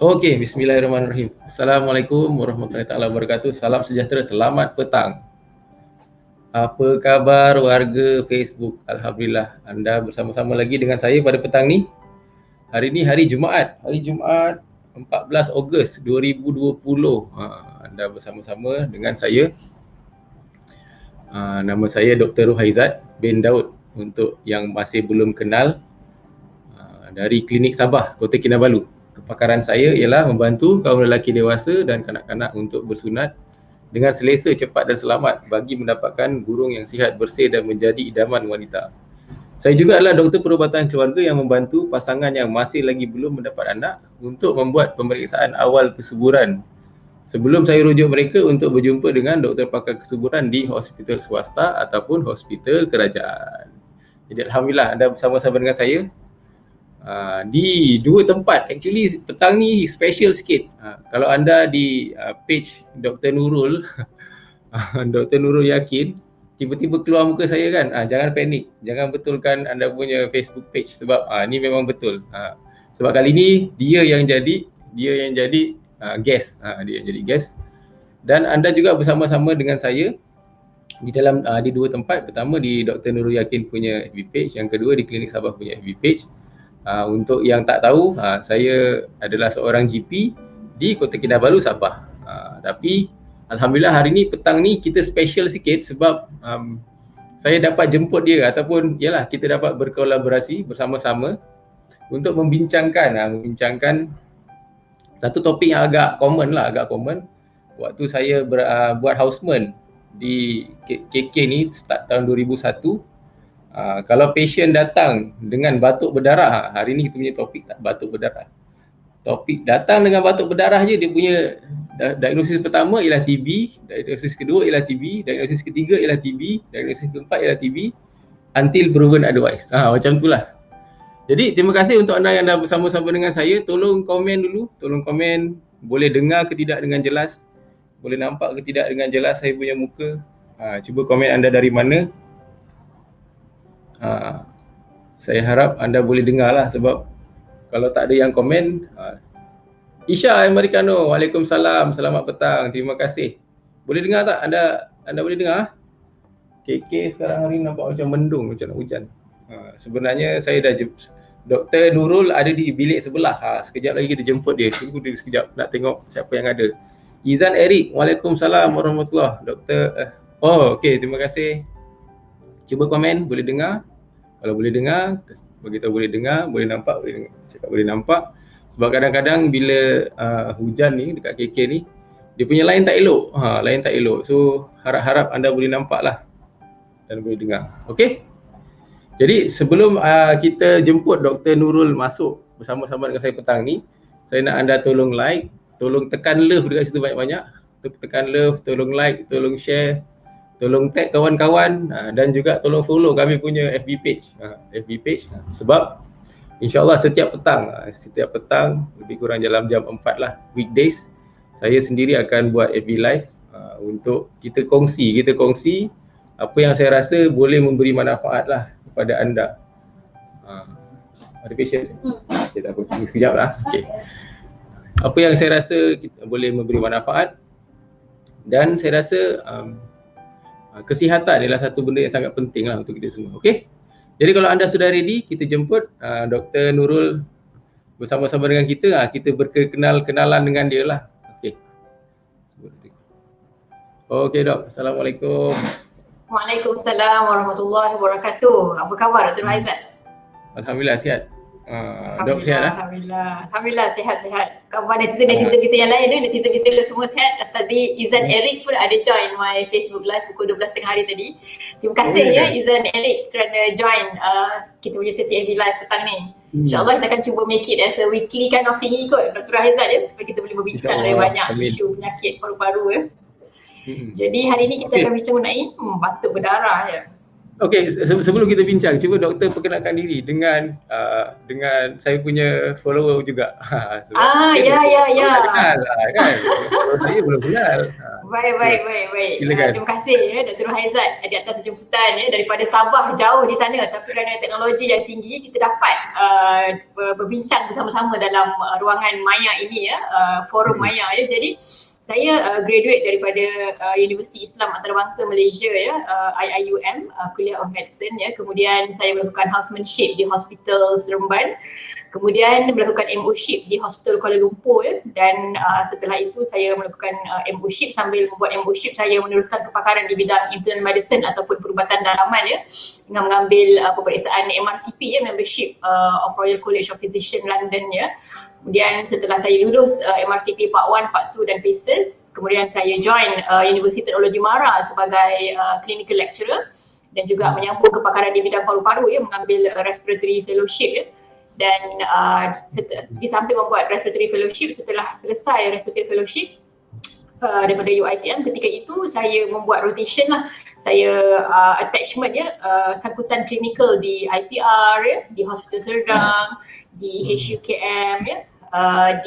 Okey, bismillahirrahmanirrahim. Assalamualaikum warahmatullahi taala wabarakatuh. Salam sejahtera, selamat petang. Apa khabar warga Facebook? Alhamdulillah, anda bersama-sama lagi dengan saya pada petang ni. Hari ni hari Jumaat 14 Ogos 2020. Anda bersama-sama dengan saya. Nama saya Dr. Ruhaizat bin Daud. Untuk yang masih belum kenal, dari Klinik Sabah, Kota Kinabalu. Kepakaran saya ialah membantu kaum lelaki dewasa dan kanak-kanak untuk bersunat dengan selesa, cepat dan selamat bagi mendapatkan burung yang sihat, bersih dan menjadi idaman wanita. Saya juga adalah doktor perubatan keluarga yang membantu pasangan yang masih lagi belum mendapat anak untuk membuat pemeriksaan awal kesuburan sebelum saya rujuk mereka untuk berjumpa dengan doktor pakar kesuburan di hospital swasta ataupun hospital kerajaan. Jadi alhamdulillah anda bersama-sama dengan saya di dua tempat. Actually petang ni special sikit. Kalau anda di page Dr. Nurul Dr. Nurul Yakin tiba-tiba keluar muka saya kan, jangan panik, jangan betulkan anda punya Facebook page sebab ni memang betul. Sebab kali ni dia yang jadi guest. Dia yang jadi guest dan anda juga bersama-sama dengan saya di dalam di dua tempat. Pertama di Dr. Nurul Yakin punya FB page, yang kedua di Klinik Sabah punya FB page. Untuk yang tak tahu, saya adalah seorang GP di Kota Kinabalu, Sabah. Tapi alhamdulillah hari ni petang ni kita special sikit sebab saya dapat jemput dia ataupun yalah kita dapat berkolaborasi bersama-sama untuk membincangkan satu topik yang agak common. Waktu saya buat houseman di KK ni start tahun 2001. Kalau pasien datang dengan batuk berdarah, hari ni kita punya topik batuk berdarah. Topik datang dengan batuk berdarah je, dia punya diagnosis pertama ialah TB, diagnosis kedua ialah TB, diagnosis ketiga ialah TB, diagnosis keempat ialah TB, until proven otherwise. Macam itulah. Jadi terima kasih untuk anda yang dah bersama-sama dengan saya. Tolong komen dulu, boleh dengar ke tidak dengan jelas, boleh nampak ke tidak dengan jelas saya punya muka. Cuba komen anda dari mana. Saya harap anda boleh dengar lah sebab kalau tak ada yang komen. Isha Americano, Waalaikumsalam, selamat petang, terima kasih. Boleh dengar tak? Anda boleh dengar? KK sekarang hari nampak macam mendung, macam nak hujan. Sebenarnya saya dah Dr. Nurul ada di bilik sebelah. Sekejap lagi kita jemput dia. Tunggu dia sekejap nak tengok siapa yang ada. Izan Eric, Waalaikumsalam warahmatullahi. Doktor okey, terima kasih. Cuba komen, boleh dengar? Kalau boleh dengar, beritahu boleh dengar, boleh nampak, boleh dengar. Cakap boleh nampak. Sebab kadang-kadang bila hujan ni dekat KK ni, dia punya line tak elok. So harap-harap anda boleh nampak lah dan boleh dengar. Okey? Jadi sebelum kita jemput Dr. Nurul masuk bersama-sama dengan saya petang ni, saya nak anda tolong like, tolong tekan love dekat situ banyak-banyak. Tekan love, tolong like, tolong share, tolong tag kawan-kawan dan juga tolong follow kami punya FB page. Sebab insyaAllah setiap petang lebih kurang dalam jam 4 lah, weekdays, saya sendiri akan buat FB live untuk kita kongsi apa yang saya rasa boleh memberi manfaat lah kepada anda. Ada patient? Kita tunggu sekejap lah. Okay. Apa yang saya rasa boleh memberi manfaat, dan saya rasa kesihatan adalah satu benda yang sangat penting lah untuk kita semua. Okey? Jadi kalau anda sudah ready, kita jemput Dr. Nurul bersama-sama dengan kita. Kita berkenalan dengan dia lah. Okey. Okey Dok, Assalamualaikum. Waalaikumsalam warahmatullahi wabarakatuh. Apa khabar Dr. Aizat? Alhamdulillah sihat. Dok sihat lah? Alhamdulillah sihat-sihat. Kawan netizen kita yang lain, netizen kita semua sihat. Tadi Izan Eric pun ada join my Facebook live pukul 12 tengah hari tadi. Terima kasih Izan Eric kerana join kita punya sesi FB live petang ni. InsyaAllah kita akan cuba make it as a weekly kind of thingy kot Dr. Aizat ya, supaya kita boleh berbincang dari banyak isu penyakit paru-paru ya. Jadi hari ni kita akan bincang mengenai batuk berdarah ya. Okey, sebelum kita bincang, cuba doktor perkenalkan diri dengan saya punya follower juga. Sebab mungkin Ya, ya, doktor ya. tak kenal kan. Follower saya belum kenal. Baik. Silakan. Terima kasih Dr. Haizat di atas jemputan daripada Sabah, jauh di sana, tapi kerana teknologi yang tinggi kita dapat berbincang bersama-sama dalam ruangan Maya ini forum Maya Jadi saya graduate daripada Universiti Islam Antarabangsa Malaysia IIUM, Kuliah of Medicine Kemudian saya melakukan housemanship di Hospital Seremban. Kemudian melakukan MO-ship di Hospital Kuala Lumpur dan setelah itu saya melakukan MO-ship. Sambil membuat MO-ship saya meneruskan kepakaran di bidang internal medicine ataupun perubatan dalaman dengan mengambil peperiksaan MRCP Membership of Royal College of Physicians London Kemudian setelah saya lulus MRCP Part 1, Part 2 dan PACES, kemudian saya join Universiti Teknologi Mara sebagai clinical lecturer dan juga menyambung kepakaran di bidang paru-paru mengambil respiratory fellowship dan di samping membuat respiratory fellowship, setelah selesai respiratory fellowship daripada UiTM, ketika itu saya membuat rotation saya attachment sangkutan klinikal di IPR di Hospital Serdang, di HUKM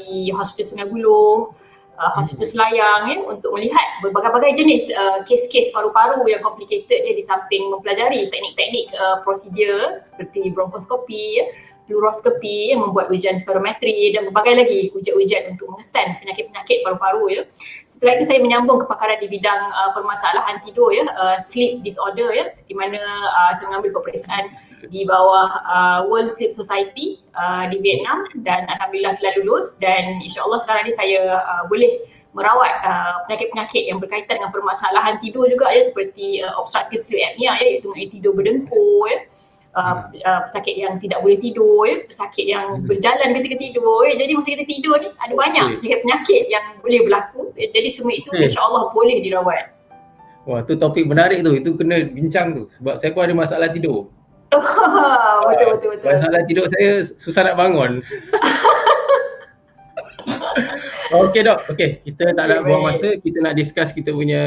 di Hospital Sungai Buloh, Hospital Selayang untuk melihat berbagai-bagai jenis kes-kes paru-paru yang complicated di samping mempelajari teknik-teknik prosedur seperti bronkoskopi, fluoroskopi, membuat ujian spirometri dan berbagai lagi ujian-ujian untuk mengesan penyakit-penyakit paru-paru Setelah itu saya menyambung kepakaran di bidang permasalahan tidur sleep disorder di mana saya mengambil peperiksaan di bawah World Sleep Society di Vietnam dan alhamdulillah telah lulus dan insya-Allah sekarang ni saya boleh merawat penyakit-penyakit yang berkaitan dengan permasalahan tidur juga seperti obstructive sleep apnea iaitu tidur berdengkur pesakit yang tidak boleh tidur pesakit yang berjalan ketika tidur jadi masa kita tidur ni ada banyak penyakit yang boleh berlaku jadi semua itu insya-Allah boleh dirawat. Wah, tu topik menarik tu, itu kena bincang tu sebab saya pun ada masalah tidur. Betul. Masalah tidur saya susah nak bangun. Okey dok, kita tak nak buang masa, kita nak discuss kita punya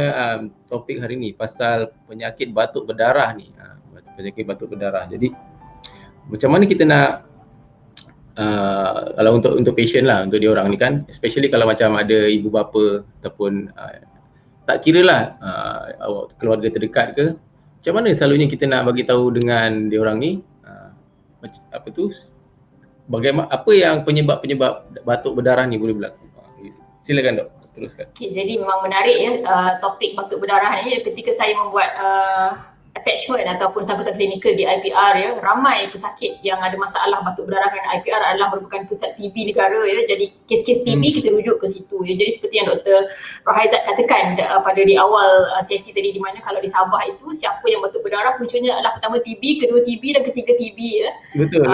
topik hari ni pasal penyakit batuk berdarah ni. Penyakit batuk berdarah. Jadi macam mana kita nak kalau untuk patient untuk dia orang ni kan, especially kalau macam ada ibu bapa ataupun tak kiralah keluarga terdekat ke, macam mana selalunya kita nak bagi tahu dengan dia orang ni bagaimana, apa yang penyebab batuk berdarah ni boleh berlaku. Silakan dok, teruskan. Jadi memang menarik topik batuk berdarah ni ketika saya membuat attachment ataupun sangkutan klinikal di IPR ramai pesakit yang ada masalah batuk berdarah kerana IPR adalah merupakan pusat TB negara jadi kes-kes TB kita rujuk ke situ jadi seperti yang Dr. Rohaizat katakan pada di awal sesi tadi di mana kalau di Sabah itu siapa yang batuk berdarah puncanya adalah pertama TB, kedua TB dan ketiga TB Betul.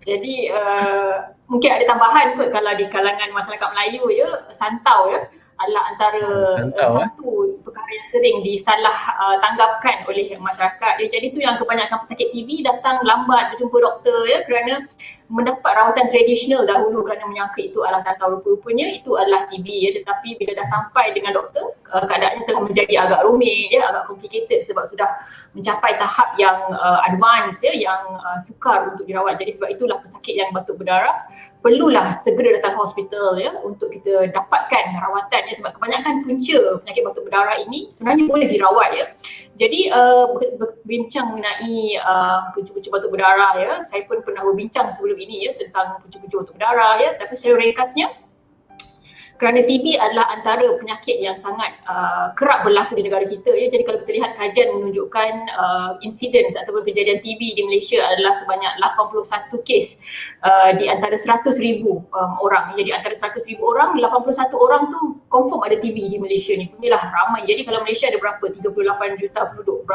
Jadi mungkin ada tambahan kot kalau di kalangan masyarakat Melayu santau adalah antara satu perkara yang sering disalah tanggapkan oleh masyarakat jadi tu yang kebanyakan pesakit TB datang lambat berjumpa doktor kerana mendapat rawatan tradisional dahulu kerana menyangka itu adalah santau, rupa-rupanya itu adalah TB tetapi bila dah sampai dengan doktor keadaannya telah menjadi agak rumit agak complicated sebab sudah mencapai tahap yang advance yang sukar untuk dirawat jadi sebab itulah pesakit yang batuk berdarah perlulah segera datang ke hospital untuk kita dapatkan rawatan sebab kebanyakan punca penyakit batuk berdarah ini sebenarnya boleh dirawat Jadi berbincang mengenai punca-punca batuk berdarah saya pun pernah berbincang sebelum ini tentang punca-punca batuk berdarah tapi secara ringkasnya kerana TB adalah antara penyakit yang sangat kerap berlaku di negara kita jadi kalau kita lihat kajian menunjukkan insiden ataupun kejadian TB di Malaysia adalah sebanyak 81 kes di antara 100,000 orang jadi antara 100,000 orang 81 orang tu confirm ada TB di Malaysia ni inilah ramai jadi kalau Malaysia ada berapa 38 juta penduduk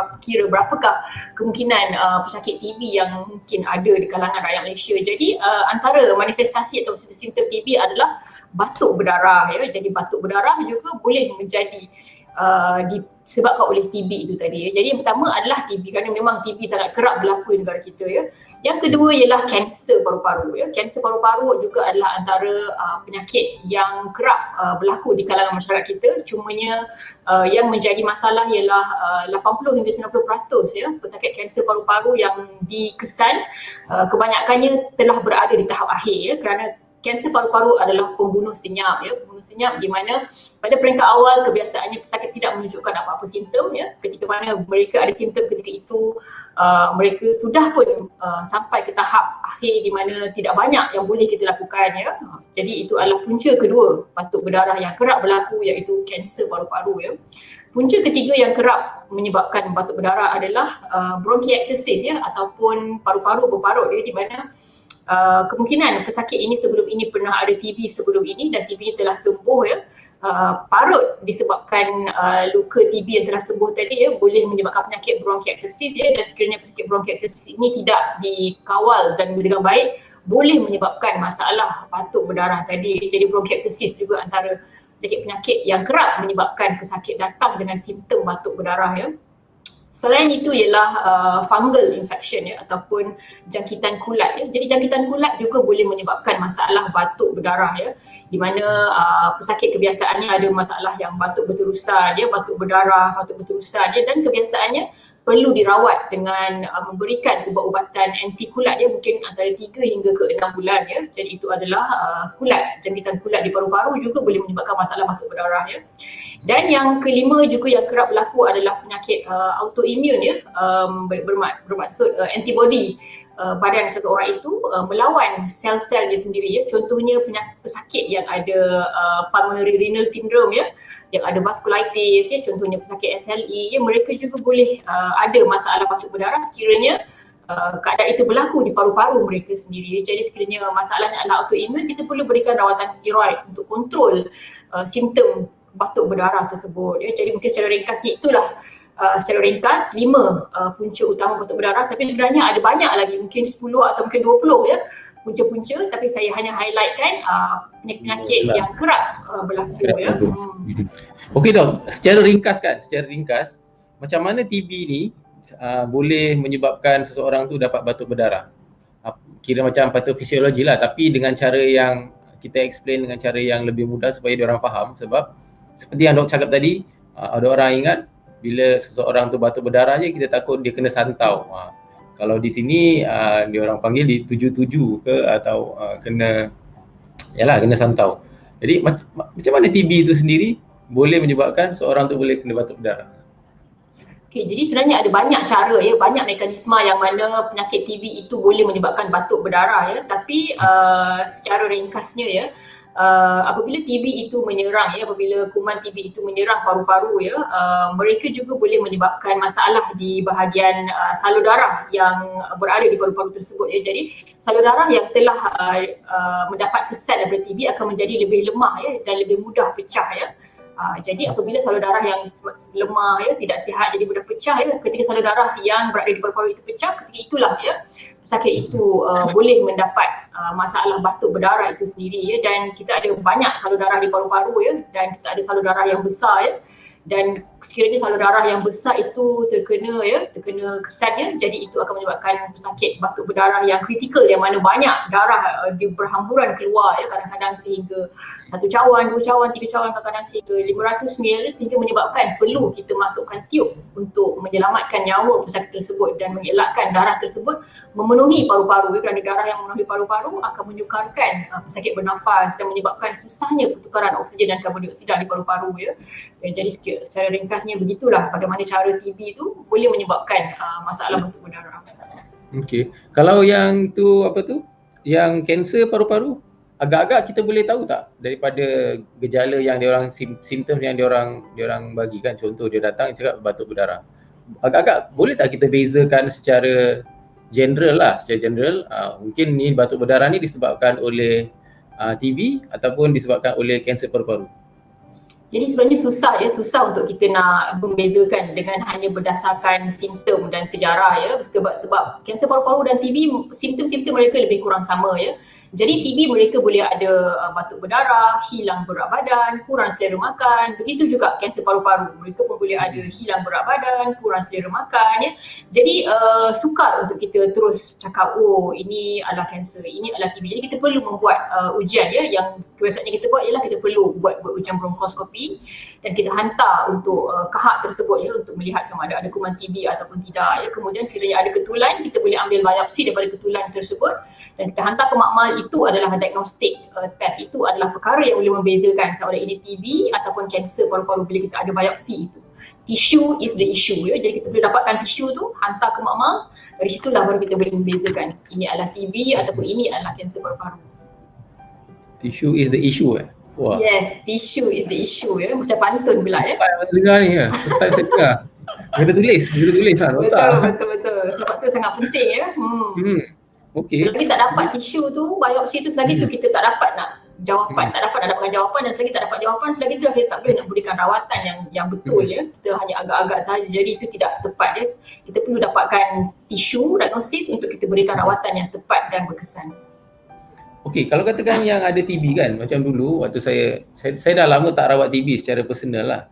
berapakah kemungkinan pesakit TB yang mungkin ada di kalangan rakyat Malaysia jadi antara manifestasi atau simptom TB adalah batuk berdarah jadi batuk berdarah juga boleh menjadi disebabkan oleh TB itu tadi ya. Jadi yang pertama adalah TB kerana memang TB sangat kerap berlaku di negara kita ya. Yang kedua ialah kanser paru-paru ya. Kanser paru-paru juga adalah antara penyakit yang kerap berlaku di kalangan masyarakat kita. Cumanya yang menjadi masalah ialah 80 hingga 90% ya pesakit kanser paru-paru yang dikesan kebanyakannya telah berada di tahap akhir ya, kerana kanser paru-paru adalah pembunuh senyap ya, pembunuh senyap di mana pada peringkat awal kebiasaannya pesakit tidak menunjukkan apa-apa simptom ya. Ketika mana mereka ada simptom ketika itu mereka sudah pun sampai ke tahap akhir di mana tidak banyak yang boleh kita lakukan ya. Jadi itu adalah punca kedua batuk berdarah yang kerap berlaku, iaitu kanser paru-paru ya. Punca ketiga yang kerap menyebabkan batuk berdarah adalah bronchiectasis ya, ataupun paru-paru berparut ya, di mana kemungkinan pesakit ini sebelum ini pernah ada TB sebelum ini dan TB telah sembuh ya. Parut disebabkan luka TB yang telah sembuh tadi ya, boleh menyebabkan penyakit bronchiectasis ya, dan sekiranya penyakit bronchiectasis ini tidak dikawal dan dengan baik boleh menyebabkan masalah batuk berdarah tadi. Jadi bronchiectasis juga antara penyakit-penyakit yang kerap menyebabkan pesakit datang dengan simptom batuk berdarah ya. Selain itu ialah fungal infection ya, ataupun jangkitan kulat ya. Jadi jangkitan kulat juga boleh menyebabkan masalah batuk berdarah ya, di mana pesakit kebiasaannya ada masalah yang batuk berterusan dia, batuk berdarah, batuk berterusan dia, dan kebiasaannya perlu dirawat dengan memberikan ubat-ubatan anti kulat ya, mungkin antara 3 hingga ke 6 bulan ya. Jadi itu adalah kulat, jangkitan kulat di paru-paru juga boleh menyebabkan masalah batuk berdarah ya. Dan yang kelima juga yang kerap berlaku adalah penyakit autoimun ya, bermaksud antibody badan seseorang itu melawan sel-sel dia sendiri ya. Contohnya pesakit yang ada pulmonary renal syndrome ya, yang ada vasculitis ya, contohnya pesakit SLE ya, mereka juga boleh ada masalah batuk berdarah sekiranya keadaan itu berlaku di paru-paru mereka sendiri. Jadi sekiranya masalahnya adalah autoimun, kita perlu berikan rawatan steroid untuk kontrol simptom batuk berdarah tersebut ya. Jadi mungkin secara ringkasnya itulah secara ringkas 5 punca utama batuk berdarah, tapi sebenarnya ada banyak lagi, mungkin 10 atau mungkin 20 ya punca-punca, tapi saya hanya highlightkan penyakit yang kerap berlaku ya. Okey dok, secara ringkas macam mana TB ni boleh menyebabkan seseorang tu dapat batuk berdarah? Kira macam patofisiologi lah, tapi dengan cara yang kita explain dengan cara yang lebih mudah supaya diorang faham. Sebab seperti yang dok cakap tadi, ada orang ingat bila seseorang tu batuk berdarah je kita takut dia kena santau. Kalau di sini diorang panggil di 77 ke atau kena santau. Jadi macam mana TB itu sendiri boleh menyebabkan seorang tu boleh kena batuk berdarah? Okay, jadi sebenarnya ada banyak cara ya, banyak mekanisme yang mana penyakit TB itu boleh menyebabkan batuk berdarah ya. Tapi secara ringkasnya ya, apabila TB itu menyerang ya, apabila kuman TB itu menyerang paru-paru ya, mereka juga boleh menyebabkan masalah di bahagian salur darah yang berada di paru-paru tersebut ya. Jadi salur darah yang telah mendapat kesan daripada TB akan menjadi lebih lemah ya, dan lebih mudah pecah ya. Jadi apabila salur darah yang lemah ya, tidak sihat, jadi mudah pecah ya. Ketika salur darah yang berada di paru-paru itu pecah, ketika itulah ya pesakit itu boleh mendapat masalah batuk berdarah itu sendiri ya. Dan kita ada banyak salur darah di paru-paru ya, dan kita ada salur darah yang besar ya. Dan sekiranya salur darah yang besar itu terkena kesannya, jadi itu akan menyebabkan pesakit batuk berdarah yang kritikal, yang mana banyak darah berhamburan keluar ya, kadang-kadang sehingga 1 cawan, 2 cawan, 3 cawan, kadang-kadang sehingga 500 ml, sehingga menyebabkan perlu kita masukkan tiub untuk menyelamatkan nyawa pesakit tersebut dan mengelakkan darah tersebut memenuhi paru-paru ya, kerana darah yang memenuhi paru-paru akan menyukarkan pesakit bernafas dan menyebabkan susahnya pertukaran oksigen dan karbon dioksida di paru-paru ya. Jadi secara ringkasnya begitulah bagaimana cara TB itu boleh menyebabkan masalah batuk berdarah. Okey. Kalau yang tu yang kanser paru-paru, agak-agak kita boleh tahu tak daripada gejala yang diorang simptom yang diorang bagi kan, contoh dia datang cakap batuk berdarah. Agak-agak boleh tak kita bezakan secara general lah, mungkin ni batuk berdarah ni disebabkan oleh TB ataupun disebabkan oleh kanser paru-paru? Jadi sebenarnya susah untuk kita nak membezakan dengan hanya berdasarkan simptom dan sejarah ya, sebab kanser paru-paru dan TB simptom-simptom mereka lebih kurang sama ya. Jadi TB mereka boleh ada batuk berdarah, hilang berat badan, kurang selera makan. Begitu juga kanser paru-paru, mereka pun boleh ada hilang berat badan, kurang selera makan ya. Jadi sukar untuk kita terus cakap oh ini adalah kanser, ini adalah TB. Jadi kita perlu membuat ujian ya, yang kebiasaannya kita buat ialah kita perlu buat ujian bronkoskopi dan kita hantar untuk kahak tersebut ya, untuk melihat sama ada kuman TB ataupun tidak ya. Kemudian kiranya ada ketulan, kita boleh ambil biopsi daripada ketulan tersebut dan kita hantar ke makmal. Itu adalah diagnostik test, itu adalah perkara yang boleh membezakan sama ada ini TB ataupun kanser paru-paru bila kita ada biopsi itu. Tissue is the issue ya, jadi kita boleh dapatkan tissue tu, hantar ke makmal, dari situlah baru kita boleh membezakan ini adalah TB ataupun ini adalah kanser paru-paru. Tissue is the issue Wah. Yes, tissue is the issue ya, macam pantun pula ya. Ustaz dengar ni ya, Ustaz saya dengar. Kita tulis lah. Betul. Sebab tu sangat penting ya. Okay. Selagi tak dapat tisu tu, biopsi tu, selagi tu kita tak dapat nak jawapan, tak dapat nak dapatkan jawapan, dan selagi tak dapat jawapan, selagi tu kita tak boleh nak berikan rawatan yang betul ya. Kita hanya agak-agak sahaja, jadi itu tidak tepat ya. Kita perlu dapatkan tisu diagnosis untuk kita berikan rawatan yang tepat dan berkesan. Okey, kalau katakan yang ada TB kan, macam dulu waktu saya dah lama tak rawat TB secara personal lah.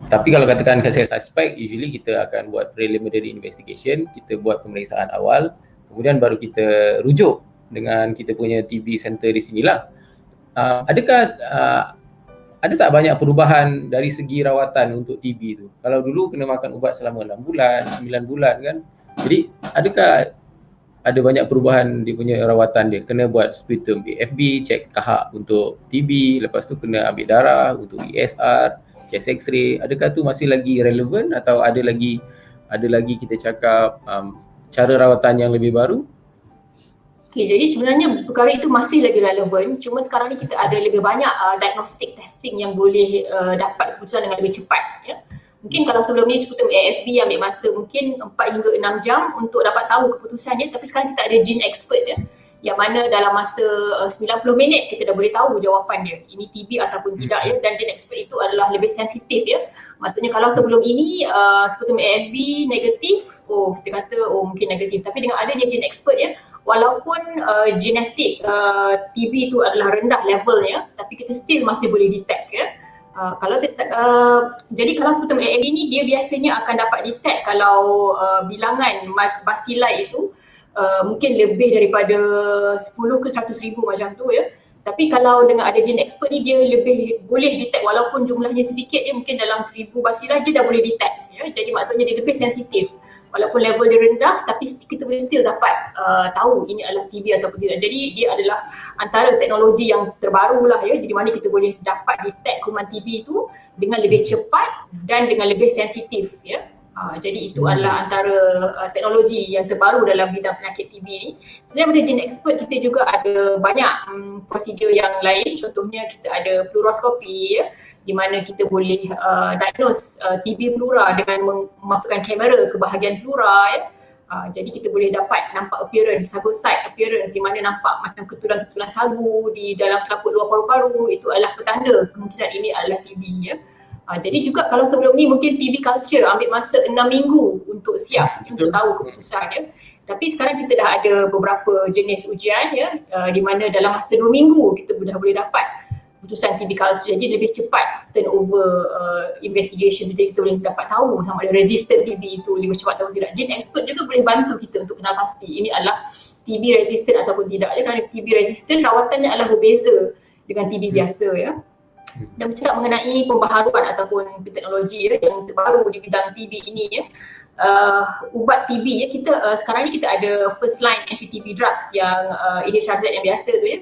Tapi kalau katakan saya suspect, usually kita akan buat preliminary investigation, kita buat pemeriksaan awal, kemudian baru kita rujuk dengan kita punya TB center di sinilah. Ada tak banyak perubahan dari segi rawatan untuk TB tu? Kalau dulu kena makan ubat selama 6 bulan, 9 bulan kan. Jadi adakah ada banyak perubahan dia punya rawatan dia? Kena buat sputum AFB, cek kahak untuk TB, lepas tu kena ambil darah untuk ESR, chest x-ray. Adakah tu masih lagi relevan atau ada lagi kita cakap cara rawatan yang lebih baru? Okay, jadi sebenarnya perkara itu masih lagi relevan, cuma sekarang ni kita ada lebih banyak diagnostic testing yang boleh dapat keputusan dengan lebih cepat ya. Mungkin kalau sebelum ni sputum AFB ambil masa mungkin 4 hingga 6 jam untuk dapat tahu keputusan dia, tapi sekarang kita ada gene expert ya, yang mana dalam masa 90 minit kita dah boleh tahu jawapan dia, ini TB ataupun tidak ya. Dan gene expert itu adalah lebih sensitif ya. Maksudnya kalau sebelum ini sputum AFB negatif, kita kata mungkin negatif, tapi dengan adanya gene expert ya, walaupun genetik TB itu adalah rendah levelnya, tapi kita still masih boleh detect ya. Jadi kalau sputum AFB ni dia biasanya akan dapat detect kalau bilangan bacilli itu mungkin lebih daripada 10 ke 100,000 macam tu ya. Tapi kalau dengan ada gene expert ni, dia lebih boleh detect walaupun jumlahnya sedikit, dia mungkin dalam 1000 bacilli je dah boleh detect ya. Jadi maksudnya dia lebih sensitif. Walaupun level dia rendah, tapi kita boleh still dapat tahu ini adalah TB ataupun tidak. Jadi dia adalah antara teknologi yang terbaru lah ya, di mana kita boleh dapat detect kuman TB itu dengan lebih cepat dan dengan lebih sensitif ya. Jadi itu adalah antara teknologi yang terbaru dalam bidang penyakit TB ni. Selain daripada gene expert, kita juga ada banyak prosedur yang lain. Contohnya kita ada fluoroskopi ya, di mana kita boleh diagnose TB pleura dengan memasukkan kamera ke bahagian pleura ya. Jadi kita boleh dapat nampak appearance, phagocyte appearance, di mana nampak macam ketulan-ketulan sagu di dalam selaput luar paru-paru. Itu adalah petanda kemungkinan ini adalah TB ya. Jadi juga kalau sebelum ni mungkin TB culture ambil masa 6 minggu untuk siap untuk tahu keputusan ya. Tapi sekarang kita dah ada beberapa jenis ujian ya, di mana dalam masa 2 minggu kita dah boleh dapat keputusan TB culture. Jadi lebih cepat turnover investigation, jadi kita boleh dapat tahu sama ada resistant TB itu lebih cepat atau tidak. Gene expert juga boleh bantu kita untuk kenal pasti ini adalah TB resistant ataupun tidak ya. Kerana TB resistant rawatannya adalah berbeza dengan TB biasa ya. Dan bercakap mengenai pembaharuan ataupun teknologi ya, yang terbaru di bidang TB ini ya, ubat TB ya, kita sekarang ni kita ada first line anti-TB drugs yang AHRZ yang biasa tu ya,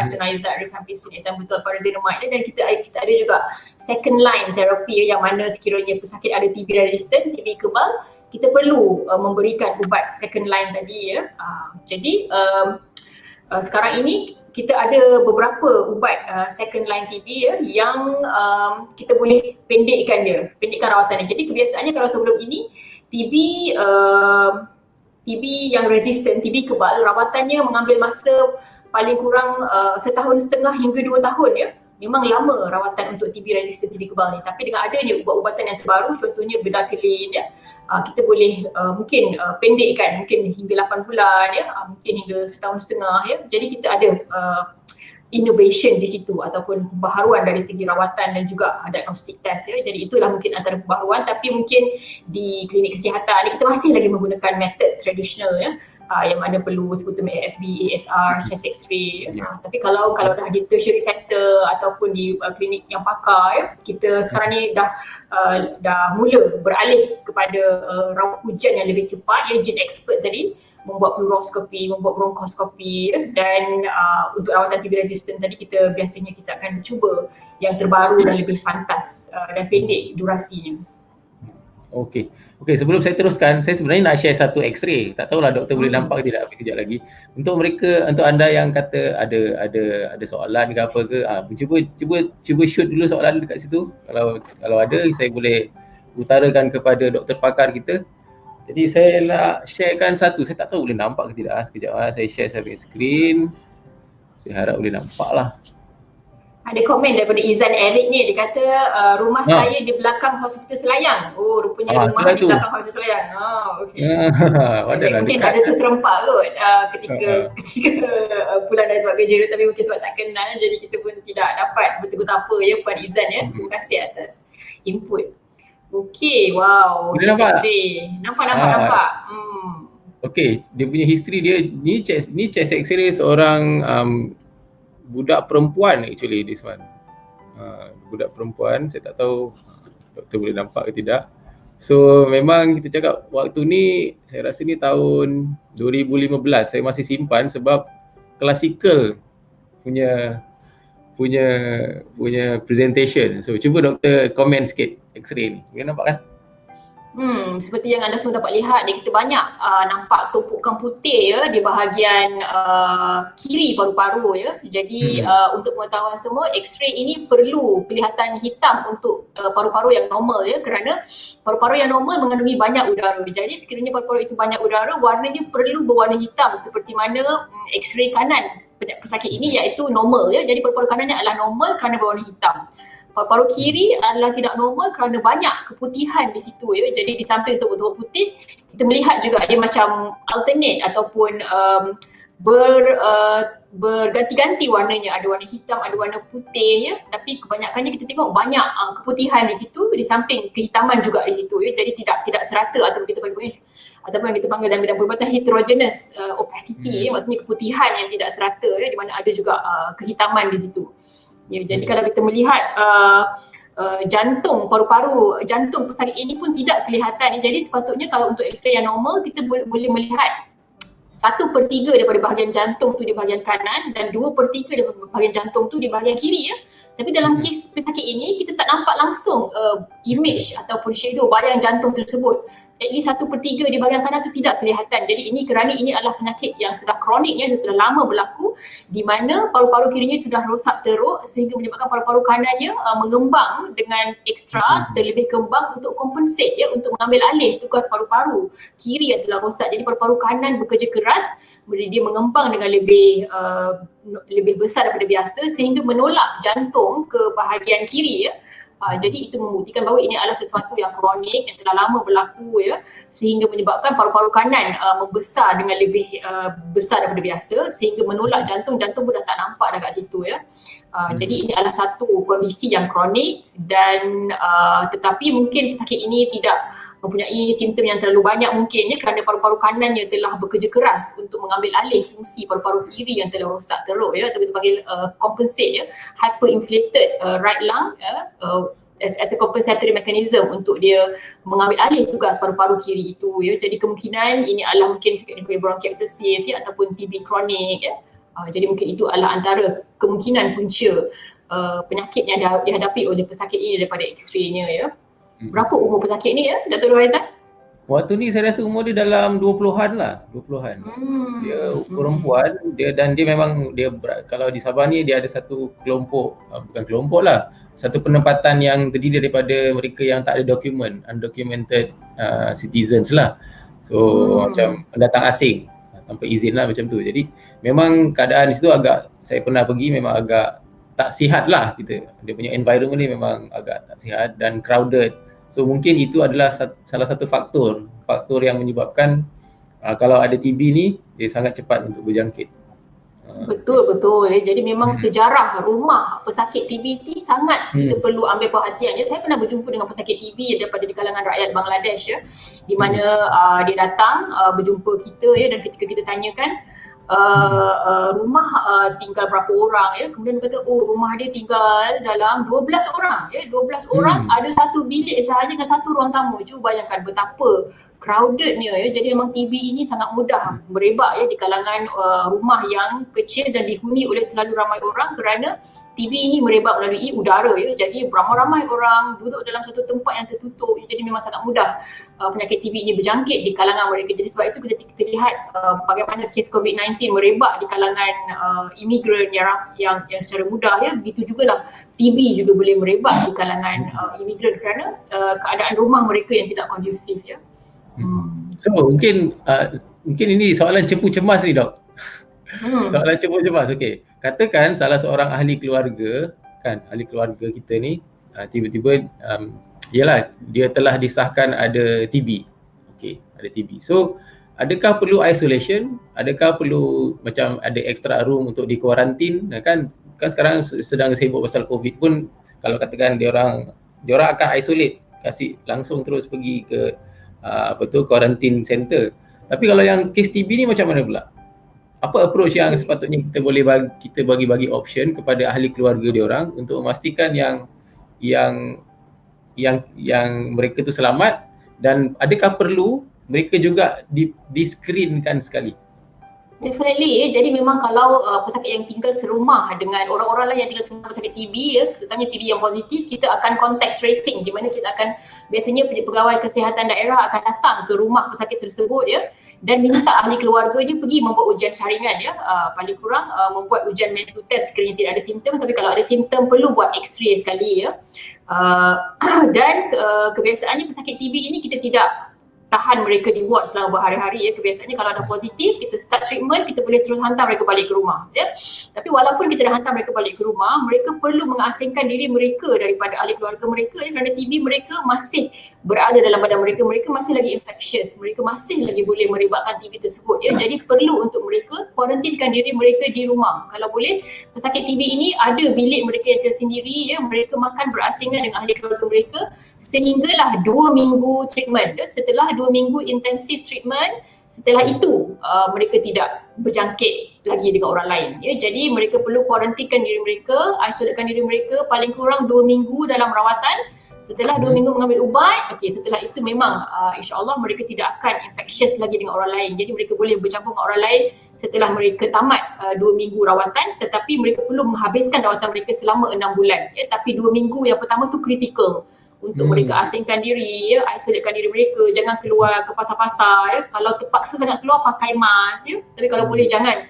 artemisinin, rifampicin, ethambutol, parathenoid ya, dan kita ada juga second line therapy ya, yang mana sekiranya pesakit ada TB resistant, TB kebal, kita perlu memberikan ubat second line tadi ya. Jadi sekarang ini kita ada beberapa ubat second line TB ya, yang kita boleh pendekkan rawatannya. Jadi kebiasaannya kalau sebelum ini TB yang resistant, TB kebal, rawatannya mengambil masa paling kurang 1.5 tahun hingga 2 tahun ya, memang lama rawatan untuk TB resistant TB kebal ni, tapi dengan adanya ubat-ubatan yang terbaru, contohnya bedaquiline ya, kita boleh mungkin pendekkan mungkin hingga 8 bulan ya, mungkin hingga setahun setengah ya. Jadi kita ada innovation di situ ataupun pembaharuan dari segi rawatan dan juga diagnostic test ya. Jadi itulah mungkin antara pembaharuan, tapi mungkin di klinik kesihatan ni kita masih lagi menggunakan method tradisional ya. Yang mana perlu sebutan AFB, ASR, chest x-ray. Tapi kalau dah di tertiary center ataupun di klinik yang pakar ya, kita sekarang ni dah mula beralih kepada rawat hujan yang lebih cepat ya, gene expert tadi, membuat fluoroskopi, membuat bronkoskopi ya, dan untuk rawatan TB resistant tadi kita biasanya kita akan cuba yang terbaru dan lebih pantas dan pendek durasinya. Okey, sebelum saya teruskan, saya sebenarnya nak share satu X-ray. Tak tahulah doktor boleh nampak ke tidak kejap lagi. Untuk anda yang kata ada soalan ke apa ke, cuba shoot dulu soalan dekat situ. Kalau ada, saya boleh utarakan kepada doktor pakar kita. Jadi saya nak sharekan satu. Saya tak tahu boleh nampak ke tidak. Sekejap saya share sampai skrin. Saya harap boleh nampak lah. Ada komen daripada Izan Eric ni, dia kata rumah saya di belakang Hospital Selayang. Oh, rupanya rumah di belakang Hospital Selayang. Okey. Mungkin ada terserempak kot ketika pulang dari tempat kerja tu, tapi mungkin sebab tak kenal jadi kita pun tidak dapat bertegur sapa ya Puan Izan ya. Terima kasih atas input. Okey, wow. Nampak? Nampak. Okey, dia punya history dia ni chest x-ray seorang budak perempuan actually this one. Budak perempuan, saya tak tahu doktor boleh nampak ke tidak. So memang kita cakap waktu ni, saya rasa ni tahun 2015 saya masih simpan sebab klasikal punya presentation. So cuba doktor komen sikit X-ray ni. Boleh nampak kan? Seperti yang anda semua dapat lihat ni, kita banyak nampak tumpukan putih ya di bahagian kiri paru-paru ya. Jadi untuk pengetahuan semua, X-ray ini perlu kelihatan hitam untuk paru-paru yang normal ya, kerana paru-paru yang normal mengandungi banyak udara. Jadi sekiranya paru-paru itu banyak udara, warnanya perlu berwarna hitam seperti mana X-ray kanan pesakit ini iaitu normal ya. Jadi paru-paru kanannya adalah normal kerana berwarna hitam. Paru-paru kiri adalah tidak normal kerana banyak keputihan di situ ya. Jadi di samping tumbuh-tumbuh putih, kita melihat juga dia macam alternate ataupun berganti-ganti warnanya. Ada warna hitam, ada warna putih ya. Tapi kebanyakannya kita tengok banyak keputihan di situ, di samping kehitaman juga di situ ya. Jadi tidak serata ataupun yang kita panggil dalam bidang perubatan heterogeneous opacity ya. Maksudnya keputihan yang tidak serata ya, di mana ada juga kehitaman di situ. Ya, jadi kalau kita melihat jantung paru-paru, jantung pesakit ini pun tidak kelihatan. Jadi sepatutnya kalau untuk X-ray yang normal, kita boleh melihat 1/3 daripada bahagian jantung tu di bahagian kanan dan 2/3 daripada bahagian jantung tu di bahagian kiri ya. Tapi dalam kes pesakit ini, kita tak nampak langsung image ataupun shadow bayang jantung tersebut. At least 1/3 di bahagian kanan itu tidak kelihatan. Jadi kerana ini adalah penyakit yang sudah kronik ya, sudah lama berlaku, di mana paru-paru kirinya sudah rosak teruk sehingga menyebabkan paru-paru kanannya mengembang dengan ekstra, terlebih kembang untuk compensate ya, untuk mengambil alih tugas paru-paru kiri yang telah rosak. Jadi paru-paru kanan bekerja keras, dia mengembang dengan lebih besar daripada biasa sehingga menolak jantung ke bahagian kiri ya. Jadi itu membuktikan bahawa ini adalah sesuatu yang kronik yang telah lama berlaku ya, sehingga menyebabkan paru-paru kanan membesar dengan lebih besar daripada biasa sehingga menolak jantung pun dah tak nampak dekat situ ya. Jadi ini adalah satu kondisi yang kronik dan tetapi mungkin pesakit ini tidak mempunyai simptom yang terlalu banyak mungkin ya, kerana paru-paru kanannya telah bekerja keras untuk mengambil alih fungsi paru-paru kiri yang telah rosak teruk ya, atau kita panggil compensate ya, hyperinflated right lung ya, as a compensatory mechanism untuk dia mengambil alih tugas paru-paru kiri itu ya. Jadi kemungkinan ini adalah mungkin bronchiectasis ya, ataupun TB kronik ya. Jadi mungkin itu adalah antara kemungkinan punca penyakit yang dihadapi oleh pesakit ini daripada X-ray-nya ya. Berapa umur pesakit ni ya, Dr. Faizal? Waktu ni saya rasa umur dia dalam 20-an lah, 20-an. Dia perempuan, dia memang kalau di Sabah ni dia ada satu kelompok, bukan kelompok lah, satu penempatan yang terdiri daripada mereka yang tak ada dokumen, undocumented citizens lah. So macam pendatang asing tanpa izin lah macam tu. Jadi memang keadaan di situ saya pernah pergi memang agak tak sihat lah kita. Dia punya environment ni memang agak tak sihat dan crowded. So mungkin itu adalah salah satu faktor yang menyebabkan kalau ada TB ni dia sangat cepat untuk berjangkit. Betul. Jadi memang sejarah rumah pesakit TB ni sangat kita perlu ambil perhatian. Saya pernah berjumpa dengan pesakit TB daripada di kalangan rakyat Bangladesh di mana dia datang berjumpa kita dan ketika kita tanyakan rumah tinggal berapa orang kemudian dia kata rumah dia tinggal dalam 12 orang 12 orang ada satu bilik sahaja dengan satu ruang tamu. Cuba bayangkan betapa crowdednya jadi memang TB ini sangat mudah merebak di kalangan rumah yang kecil dan dihuni oleh terlalu ramai orang kerana TB ini merebak melalui udara jadi ramai-ramai orang duduk dalam satu tempat yang tertutup jadi memang sangat mudah penyakit TB ini berjangkit di kalangan mereka. Jadi sebab itu kita lihat bagaimana kes COVID-19 merebak di kalangan imigran yang secara mudah begitu jugalah TB juga boleh merebak di kalangan imigran kerana keadaan rumah mereka yang tidak kondusif So mungkin ini soalan cepu cemas ni dok. Soalan cepu cemas. Okey. Katakan salah seorang ahli keluarga ahli keluarga kita ni tiba-tiba yalah dia telah disahkan ada TB. Okey, ada TB. So adakah perlu isolation? Adakah perlu macam ada extra room untuk dikuarantin? Kan sekarang sedang sibuk pasal COVID pun kalau katakan dia orang akan isolate, kasih langsung terus pergi ke quarantine center. Tapi kalau yang kes TB ni macam mana pula? Apa approach yang sepatutnya kita boleh bagi option kepada ahli keluarga dia orang untuk memastikan yang mereka tu selamat dan adakah perlu mereka juga di-screenkan sekali? Definitely jadi memang kalau pesakit yang tinggal serumah dengan orang-orang lain yang tinggal serumah pesakit TB terutamanya TB yang positif, kita akan contact tracing di mana kita akan biasanya pegawai kesihatan daerah akan datang ke rumah pesakit tersebut dan minta ahli keluarga dia pergi membuat ujian saringan paling kurang membuat ujian medical test sekiranya tidak ada simptom, tapi kalau ada simptom perlu buat x-ray sekali dan kebiasaannya pesakit TB ini kita tidak tahan mereka di ward selama berhari-hari kebiasaannya kalau ada positif kita start treatment, kita boleh terus hantar mereka balik ke rumah tapi walaupun kita dah hantar mereka balik ke rumah, mereka perlu mengasingkan diri mereka daripada ahli keluarga mereka kerana TB mereka masih berada dalam badan mereka masih lagi infectious, mereka masih lagi boleh merebakkan TB tersebut jadi perlu untuk mereka kuarantinkan diri mereka di rumah. Kalau boleh pesakit TB ini ada bilik mereka yang tersendiri mereka makan berasingan dengan ahli keluarga mereka sehinggalah 2 minggu treatment. Setelah 2 minggu intensif treatment, setelah itu mereka tidak berjangkit lagi dengan orang lain jadi mereka perlu kuarantinkan diri mereka, isolatekan diri mereka paling kurang 2 minggu dalam rawatan. Setelah 2 minggu mengambil ubat, setelah itu memang insya-Allah mereka tidak akan infectious lagi dengan orang lain. Jadi mereka boleh bercampur dengan orang lain setelah mereka tamat 2 minggu rawatan, tetapi mereka perlu menghabiskan rawatan mereka selama 6 bulan tapi 2 minggu yang pertama tu kritikal untuk mereka asingkan diri isolatekan diri mereka, jangan keluar ke pasar-pasar kalau terpaksa sangat keluar pakai mask tapi kalau boleh jangan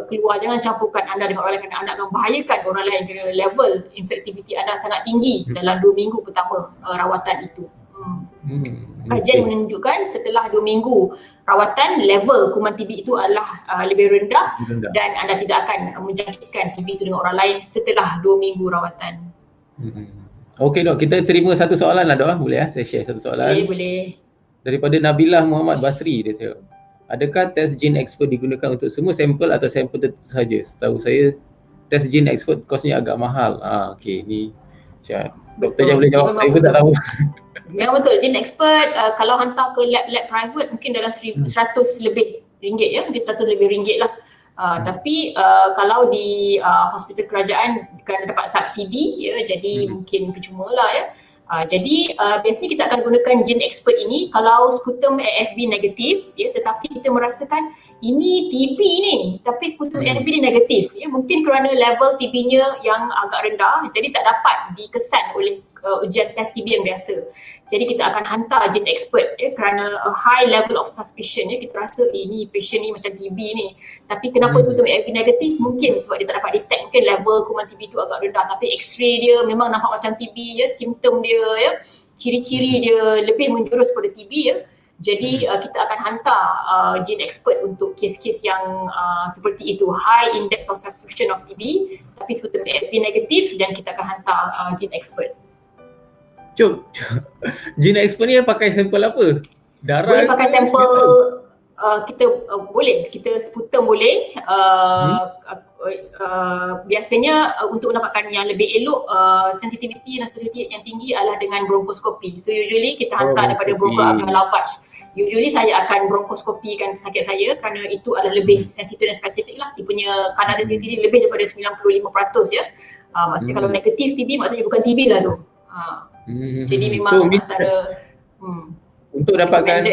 keluar, jangan campurkan anda dengan orang lain kerana anda akan bahayakan orang lain kerana level infectivity anda sangat tinggi dalam 2 minggu pertama rawatan itu. Kajian menunjukkan setelah 2 minggu rawatan level kuman TB itu adalah lebih rendah dan anda tidak akan menjangkitkan TB itu dengan orang lain setelah 2 minggu rawatan. Okey dok, kita terima satu soalan lah dok, boleh saya share satu soalan? Boleh. Daripada Nabilah Muhammad Basri, dia cakap, adakah test gene expert digunakan untuk semua sampel atau sampel tertentu sahaja? Setahu saya test gene expert kosnya agak mahal. Okey, ni doktor yang boleh jawab, saya pun tak tahu. Memang betul, gene expert kalau hantar ke lab-lab private mungkin dalam 100 lebih ringgit mungkin 100 lebih ringgit lah. Tapi kalau di hospital kerajaan kerana dapat subsidi jadi mungkin percuma lah jadi biasanya kita akan gunakan gene expert ini kalau sputum AFB negatif tetapi kita merasakan ini TB ni tapi sputum AFB ni negatif mungkin kerana level TB-nya yang agak rendah jadi tak dapat dikesan oleh ujian test TB yang biasa. Jadi kita akan hantar gene expert kerana a high level of suspicion kita rasa ini patient ni macam TB ni. Tapi kenapa sputum AFB negatif? Mungkin sebab dia tak dapat detect, mungkin level kuman TB tu agak rendah tapi x-ray dia memang nampak macam TB simptom dia ciri-ciri dia lebih menjurus pada TB Jadi kita akan hantar gene expert untuk kes-kes yang seperti itu, high index of suspicion of TB tapi sputum AFP negatif, dan kita akan hantar gene expert. Cuk, gene expert ni pakai sampel apa? Darah? Boleh pakai sampel kita boleh, kita sputum boleh. Biasanya untuk mendapatkan yang lebih elok, sensitivity dan specificity yang tinggi adalah dengan bronkoskopi. So usually kita hantar daripada bronchoalveolar lavage. Usually saya akan bronkoskopikan pesakit saya kerana itu adalah lebih sensitif dan spesifik lah. Dia punya kadar sensitivity lebih daripada 95% ya. Maksudnya kalau negatif TB maksudnya bukan TB lah tu. Jadi memang antara untuk dapatkan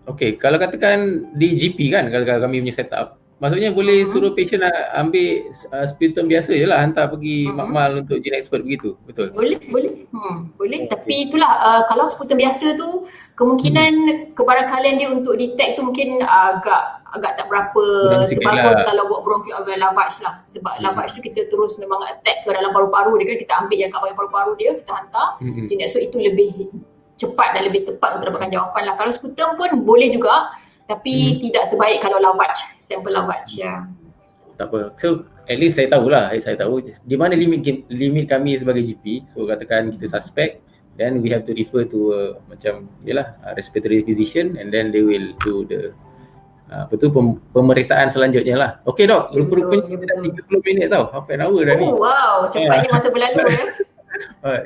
okey, kalau katakan di GP kan, kalau kami punya setup, maksudnya boleh suruh patient ambil sputum biasa je lah, hantar pergi makmal untuk gene expert begitu, betul? Boleh. Tapi itulah kalau sputum biasa tu kemungkinan kebarangkalian dia untuk detect tu mungkin agak tak berapa sebagus kalau buat bronchoalveolar lavage lah. Sebab lavage tu kita terus memang attack ke dalam paru-paru dia kan, kita ambil yang kat bawah paru-paru dia, kita hantar. Gene expert itu lebih cepat dan lebih tepat untuk dapatkan jawapan lah. Kalau sputum pun boleh juga, tapi tidak sebaik kalau lavage, sampel lavage ya. Tak apa. So at least saya tahulah, saya tahu di mana limit kami sebagai GP. So katakan kita suspect, then we have to refer to macam yalah respiratory physician, and then they will do the pemeriksaan selanjutnya lah. Okey dok, rupanya kita dah 30 minit tau, half an hour dah ni. Oh wow, cepatnya masa berlalu ya.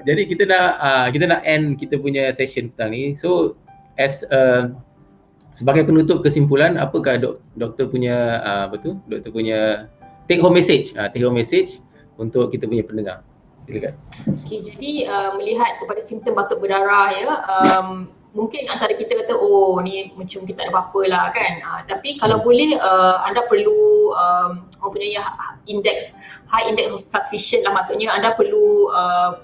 Jadi kita nak end kita punya session petang ni. So as sebagai penutup kesimpulan, apakah doktor punya doktor punya take home message untuk kita punya pendengar? Silakan. Okey, jadi melihat kepada simptom batuk berdarah ya, mungkin antara kita kata oh ni macam kita tak ada apa-apa lah kan, tapi kalau boleh anda perlu mempunyai high index of suspicion lah, maksudnya anda perlu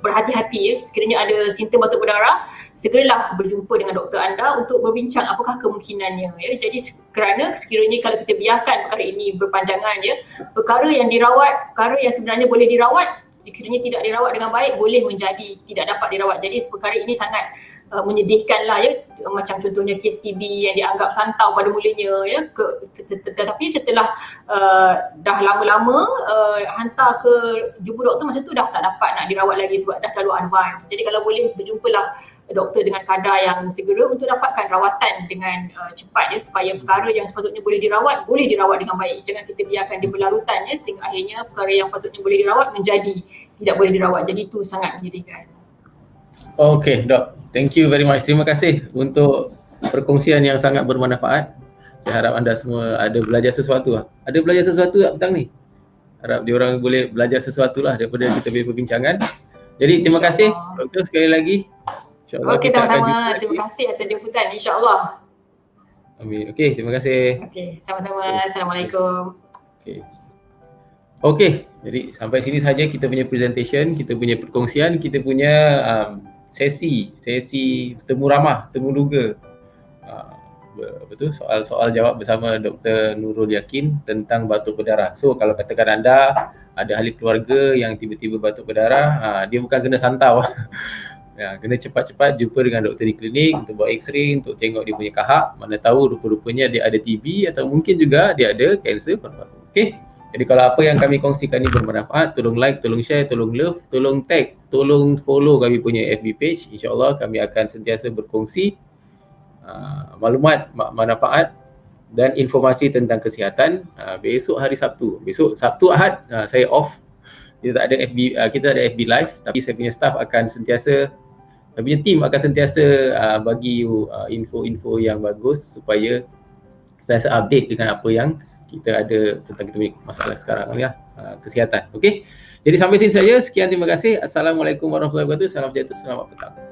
berhati-hati ya. Sekiranya ada simptom batuk berdarah, segeralah berjumpa dengan doktor anda untuk berbincang apakah kemungkinannya ya. Jadi kerana sekiranya kalau kita biarkan perkara ini berpanjangan ya, perkara yang sebenarnya boleh dirawat, sekiranya tidak dirawat dengan baik boleh menjadi tidak dapat dirawat. Jadi perkara ini sangat menyedihkan lah ya, macam contohnya kes TB yang dianggap santau pada mulanya ya, tetapi setelah dah lama-lama hantar ke jumpa doktor, masa tu dah tak dapat nak dirawat lagi sebab dah terlalu advance. Jadi kalau boleh berjumpalah doktor dengan kadar yang segera untuk dapatkan rawatan dengan cepat ya, supaya perkara yang sepatutnya boleh dirawat dengan baik. Jangan kita biarkan dia berlarutan ya, sehingga akhirnya perkara yang patutnya boleh dirawat menjadi tidak boleh dirawat. Jadi itu sangat menyedihkan. Okay dok, thank you very much. Terima kasih untuk perkongsian yang sangat bermanfaat. Saya harap anda semua ada belajar sesuatu lah. Ada belajar sesuatu tak petang ni? Harap diorang boleh belajar sesuatu lah daripada kita punya perbincangan. Jadi terima kasih doktor sekali lagi. InsyaAllah. Okey, sama-sama. Terima kasih atas jemputan, insyaAllah. Amin. Okey, terima kasih. Okey, sama-sama. Assalamualaikum. Okey, jadi sampai sini saja kita punya presentation, kita punya perkongsian, kita punya sesi temu ramah, temu duga. Soal-soal jawab bersama Dr. Nurul Yakin tentang batuk berdarah. So kalau katakan anda ada ahli keluarga yang tiba-tiba batuk berdarah, dia bukan kena santau. Ya, kena cepat-cepat jumpa dengan doktor di klinik untuk buat x-ray, untuk tengok dia punya kahak, mana tahu rupa-rupanya dia ada TB atau mungkin juga dia ada kanser paru-paru. Okey. Jadi kalau apa yang kami kongsikan ni bermanfaat, tolong like, tolong share, tolong love, tolong tag, tolong follow kami punya FB page. InsyaAllah kami akan sentiasa berkongsi maklumat, manfaat dan informasi tentang kesihatan. Besok hari Sabtu, Ahad saya off. Kita tak ada FB live, tapi saya punya staff akan sentiasa, saya punya team akan sentiasa bagi you info-info yang bagus supaya saya update dengan apa yang kita ada tentang kita punya masalah sekarang ni lah, kesihatan. Okey. Jadi sampai sini saja. Sekian, terima kasih. Assalamualaikum warahmatullahi wabarakatuh. Salam sejahtera, selamat petang.